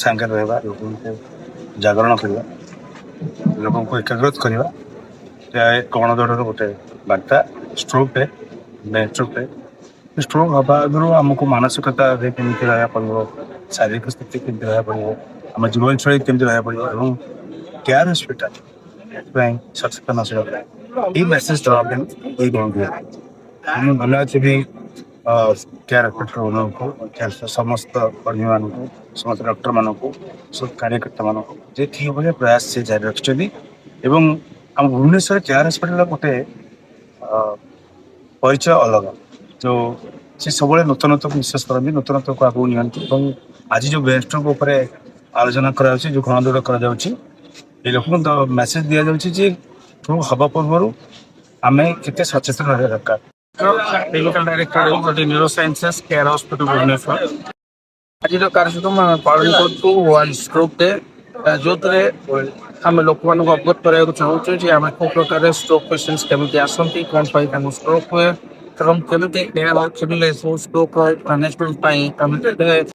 ସାଙ୍ଗରେ ରହିବା, ଲୋକଙ୍କୁ ଜାଗରଣ କରିବା, ଲୋକଙ୍କୁ ଏକାଗ୍ରତ କରିବା, ଏହା ଗଣଦଳର ଗୋଟେ ବାର୍ତ୍ତା। ଷ୍ଟ୍ରୋକ୍ ହେବା ଆଗରୁ ଆମକୁ ମାନସିକତାରେ କେମିତି ରହିବାକୁ ପଡ଼ିବ, ଶାରୀରିକ ସ୍ଥିତି କେମିତି ରହିବାକୁ ପଡ଼ିବ, ଆମ ଜୀବନଶୈଳୀ କେମିତି ରହିବାକୁ ପଡ଼ିବ ଏବଂ କେୟାର ହସ୍ପିଟାଲ ଏଥିପାଇଁ ସଚେତନ ଆସିବା ଏଇ ମେସେଜ ଦେବା ପାଇଁ ଏଇ ଗଣଦଳ। ମୁଁ ଧନ୍ୟବାଦ ଦେବି କେୟାର ହସ୍ପିଟାଲମାନଙ୍କୁ, ସମସ୍ତ କର୍ମୀମାନଙ୍କୁ, ସମସ୍ତ ଡକ୍ଟରମାନଙ୍କୁ, ସବୁ କାର୍ଯ୍ୟକର୍ତ୍ତାମାନଙ୍କୁ ଯେତିକି ଭଳିଆ ପ୍ରୟାସ ସେ ଜାରି ରଖିଛନ୍ତି। ଏବଂ ଆମ ଭୁବନେଶ୍ୱର କେୟାର ହସ୍ପିଟାଲର ଗୋଟେ ପରିଚୟ ଅଲଗା, ଯେଉଁ ସେ ସବୁବେଳେ ନୂତନତ୍ୱକୁ ବିଶ୍ୱାସ କରନ୍ତି, ନୂତନତ୍ୱକୁ ଆଗକୁ ନିଅନ୍ତି। ଏବଂ ଆଜି ଯେଉଁ ବ୍ରେନ୍ ଷ୍ଟ୍ରୋକ୍ ଉପରେ ଆଲୋଚନା କରାଯାଉଛି, ଯେଉଁ ଗଣଦୌଡ଼ କରାଯାଉଛି, ଏ ଲୋକଙ୍କୁ ମେସେଜ ଦିଆଯାଉଛି ଯେ ଷ୍ଟ୍ରୋକ୍ ହେବା ପୂର୍ବରୁ ଆମେ କେତେ ସଚେତନ ରହିବା ଦରକାର। Clinical director neuro sciences care hospital Bhubaneswar. ଆଜିର କାର୍ଯ୍ୟକ୍ରମ ଆମେ ପାଳନ କରୁଛୁ ୱାନ୍ ଷ୍ଟ୍ରୋକ୍ ଡେ, ଯେଉଁଥିରେ ଆମେ ଲୋକମାନଙ୍କୁ ଅବଗତ କରିବାକୁ ଚାହୁଁଛୁ ଯେ ଆମେ କେଉଁ ପ୍ରକାର ଷ୍ଟ୍ରୋକ୍ ପେସେଣ୍ଟ କେମିତି ଆସନ୍ତି, କ'ଣ ପାଇଁ ତାଙ୍କୁ ଷ୍ଟ୍ରୋକ୍ ହୁଏ ଏବଂ କେମିତି ଷ୍ଟ୍ରୋକ୍ ମ୍ୟାନେଜମେଣ୍ଟ ପାଇଁ ଆମେ